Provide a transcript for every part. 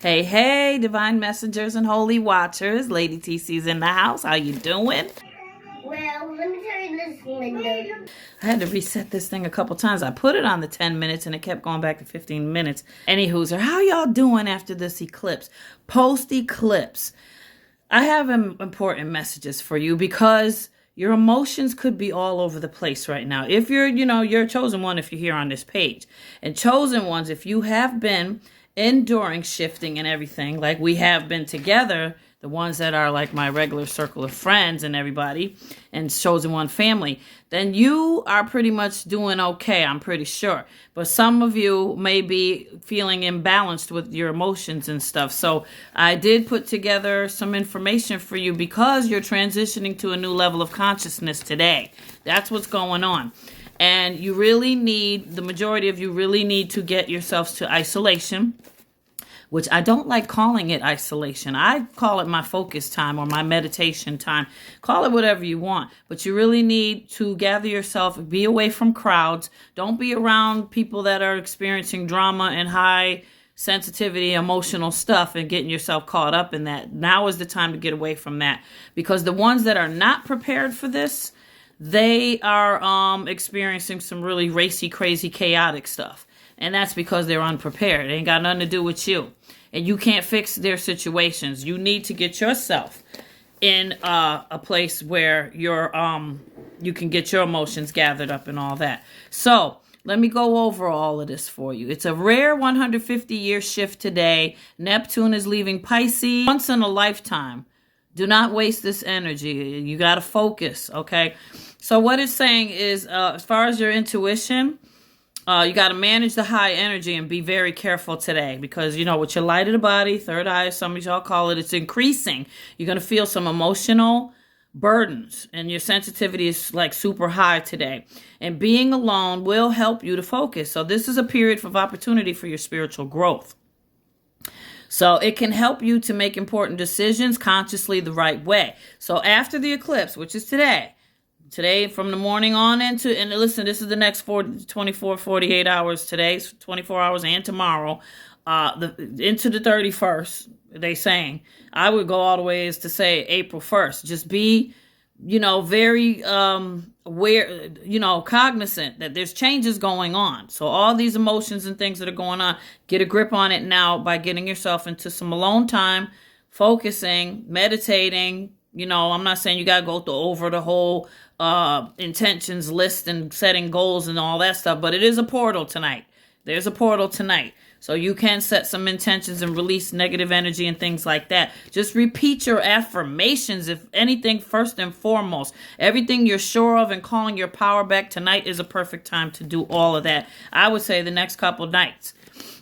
Hey, hey, divine messengers and holy watchers. Lady TC's in the house. How you doing? Well, let me turn this window. I had to reset this thing a couple times. I put it on the 10 minutes and it kept going back to 15 minutes. Anywho, how y'all doing after this eclipse? Post-eclipse. I have important messages for you because your emotions could be all over the place right now. If you're a chosen one if you're here on this page. And chosen ones, if you have been enduring shifting and everything, like we have been together, the ones that are like my regular circle of friends and everybody, and chosen one family, then you are pretty much doing okay, I'm pretty sure. But some of you may be feeling imbalanced with your emotions and stuff. So I did put together some information for you because you're transitioning to a new level of consciousness today. That's what's going on. And you really need, the majority of you really need to get yourselves to isolation, which I don't like calling it isolation. I call it my focus time or my meditation time. Call it whatever you want. But you really need to gather yourself, be away from crowds. Don't be around people that are experiencing drama and high sensitivity, emotional stuff and getting yourself caught up in that. Now is the time to get away from that. Because the ones that are not prepared for this, they are experiencing some really racy, crazy, chaotic stuff. And that's because they're unprepared. It ain't got nothing to do with you. And you can't fix their situations. You need to get yourself in a place where you can get your emotions gathered up and all that. So let me go over all of this for you. It's a rare 150-year shift today. Neptune is leaving Pisces once in a lifetime. Do not waste this energy. You got to focus, okay? So what it's saying is, as far as your intuition, you got to manage the high energy and be very careful today because, with your light of the body, third eye, some of y'all call it, it's increasing. You're going to feel some emotional burdens and your sensitivity is like super high today. And being alone will help you to focus. So this is a period of opportunity for your spiritual growth. So it can help you to make important decisions consciously the right way. So after the eclipse, which is today from the morning on and listen, this is the next 24, 48 hours today, 24 hours and tomorrow, into the 31st, they saying. I would go all the way as to say April 1st. Just be, very aware, cognizant that there's changes going on. So all these emotions and things that are going on, get a grip on it now by getting yourself into some alone time, focusing, meditating. I'm not saying you got to go over the whole intentions list and setting goals and all that stuff, but it is a portal tonight. There's a portal tonight. So you can set some intentions and release negative energy and things like that. Just repeat your affirmations, if anything, first and foremost. Everything you're sure of and calling your power back tonight is a perfect time to do all of that. I would say the next couple nights.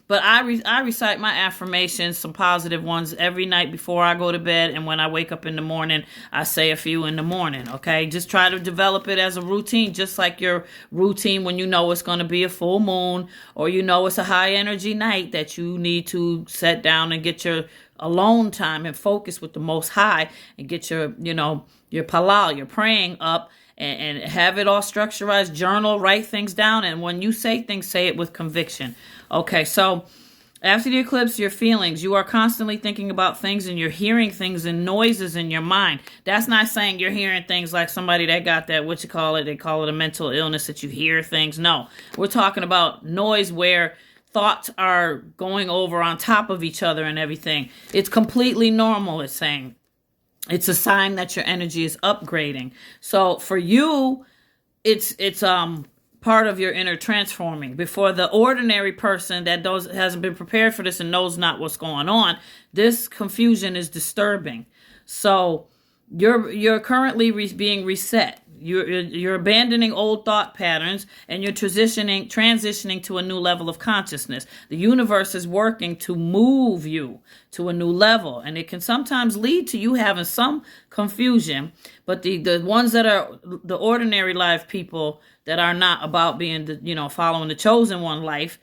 But I recite my affirmations, some positive ones, every night before I go to bed. And when I wake up in the morning, I say a few in the morning, okay? Just try to develop it as a routine, just like your routine when you know it's going to be a full moon or it's a high energy night that you need to set down and get your alone time and focus with the Most High and get your, your palal, your praying up. And have it all structurized, journal, write things down. And when you say things, say it with conviction. Okay, so after the eclipse, your feelings, you are constantly thinking about things and you're hearing things and noises in your mind. That's not saying you're hearing things like somebody that got that, they call it a mental illness that you hear things. No, we're talking about noise where thoughts are going over on top of each other and everything. It's completely normal, it's saying. It's a sign that your energy is upgrading. So for you, it's part of your inner transforming. Before the ordinary person that hasn't been prepared for this and knows not what's going on, this confusion is disturbing. So you're currently being reset. You're abandoning old thought patterns and you're transitioning to a new level of consciousness. The universe is working to move you to a new level, and it can sometimes lead to you having some confusion. But the ones that are the ordinary life people that are not about being following the chosen one life,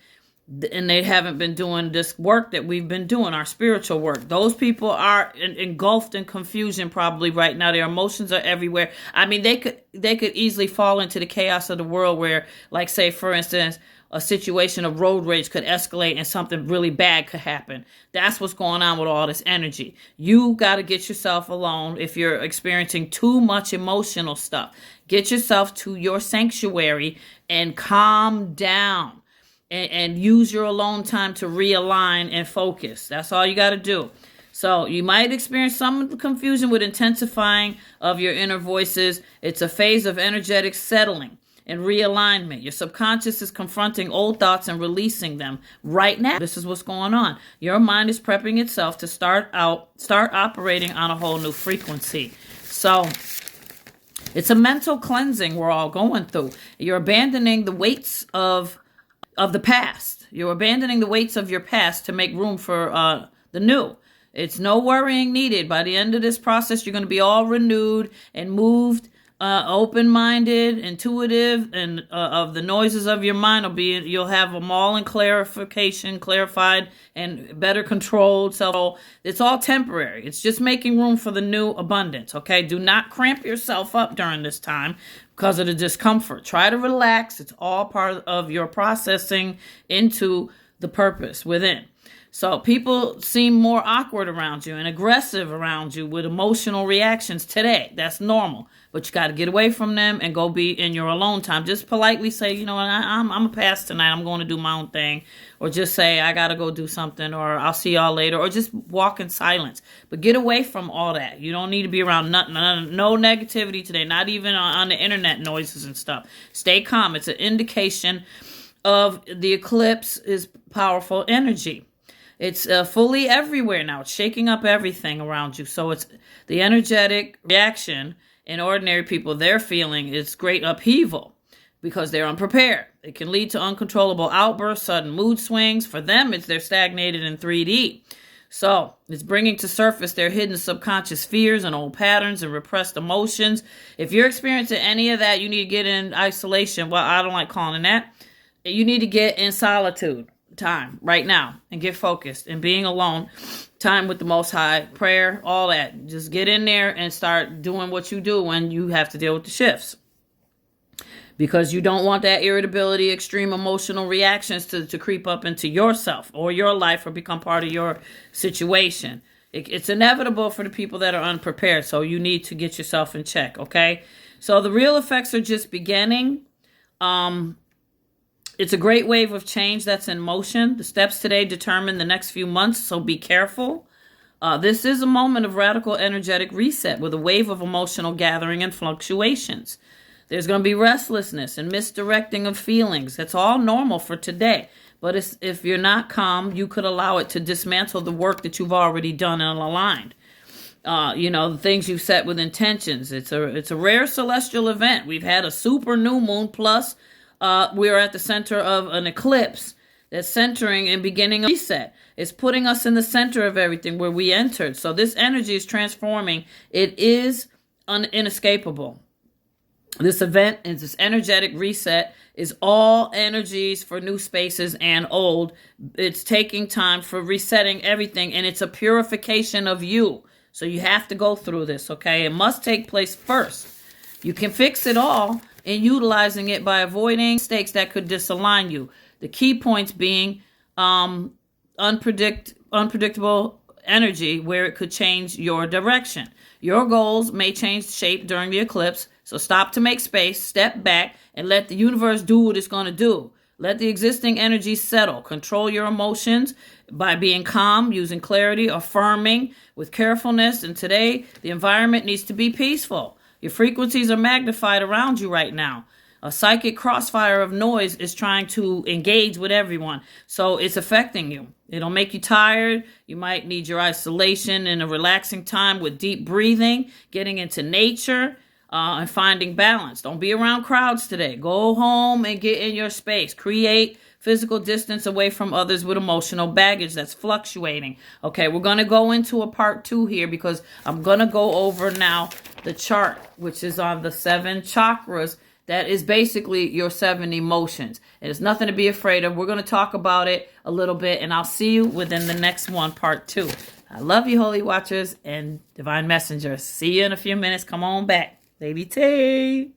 and they haven't been doing this work that we've been doing, our spiritual work. Those people are engulfed in confusion probably right now. Their emotions are everywhere. I mean, they could easily fall into the chaos of the world where, like, say, for instance, a situation of road rage could escalate and something really bad could happen. That's what's going on with all this energy. You got to get yourself alone if you're experiencing too much emotional stuff. Get yourself to your sanctuary and calm down and use your alone time to realign and focus. That's all you got to do. So you might experience some confusion with intensifying of your inner voices. It's a phase of energetic settling and realignment. Your subconscious is confronting old thoughts and releasing them right now. This is what's going on. Your mind is prepping itself to start operating on a whole new frequency. So it's a mental cleansing we're all going through. You're abandoning the weights of the past. You're abandoning the weights of your past to make room for the new. It's no worrying needed. By the end of this process, you're going to be all renewed and moved, open-minded, intuitive, and of the noises of your mind you'll have them all in clarified, and better controlled. So it's all temporary. It's just making room for the new abundance. Okay, do not cramp yourself up during this time because of the discomfort. Try to relax. It's all part of your processing into the purpose within. So people seem more awkward around you and aggressive around you with emotional reactions today. That's normal. But you got to get away from them and go be in your alone time. Just politely say, you know what, I'm a pass tonight. I'm going to do my own thing. Or just say, I got to go do something. Or I'll see y'all later. Or just walk in silence. But get away from all that. You don't need to be around no negativity today. Not even on the internet noises and stuff. Stay calm. It's an indication of the eclipse is powerful energy. It's fully everywhere now. It's shaking up everything around you. So it's the energetic reaction in ordinary people they're feeling is great upheaval because they're unprepared. It can lead to uncontrollable outbursts, sudden mood swings. For them, they're stagnated in 3D. So it's bringing to surface their hidden subconscious fears and old patterns and repressed emotions. If you're experiencing any of that, you need to get in isolation. Well, I don't like calling it that. You need to get in solitude time right now and get focused and being alone, time with the Most High, prayer, all that. Just get in there and start doing what you do when you have to deal with the shifts, because you don't want that irritability, extreme emotional reactions to creep up into yourself or your life or become part of your situation. It's inevitable for the people that are unprepared, so you need to get yourself in check, okay? So the real effects are just beginning. It's a great wave of change that's in motion. The steps today determine the next few months, so be careful. This is a moment of radical energetic reset with a wave of emotional gathering and fluctuations. There's going to be restlessness and misdirecting of feelings. That's all normal for today. But if you're not calm, you could allow it to dismantle the work that you've already done and aligned. The things you've set with intentions. It's a rare celestial event. We've had a super new moon plus we're at the center of an eclipse that's centering and beginning a reset. It's putting us in the center of everything where we entered. So this energy is transforming. It is inescapable. This event is this energetic reset is all energies for new spaces and old. It's taking time for resetting everything, and it's a purification of you. So you have to go through this, okay? It must take place first. You can fix it all in utilizing it by avoiding mistakes that could disalign you. The key points being unpredictable energy where it could change your direction. Your goals may change shape during the eclipse, so stop to make space, step back, and let the universe do what it's going to do. Let the existing energy settle. Control your emotions by being calm, using clarity, affirming with carefulness. And today, the environment needs to be peaceful. Your frequencies are magnified around you right now. A psychic crossfire of noise is trying to engage with everyone. So it's affecting you. It'll make you tired. You might need your isolation and a relaxing time with deep breathing, getting into nature, and finding balance. Don't be around crowds today. Go home and get in your space. Create physical distance away from others with emotional baggage that's fluctuating. Okay, we're going to go into a part 2 here because I'm going to go over now the chart, which is on the 7 chakras. That is basically your 7 emotions. And it's nothing to be afraid of. We're going to talk about it a little bit, and I'll see you within the next one, part 2. I love you, Holy Watchers and Divine Messengers. See you in a few minutes. Come on back. Lady T.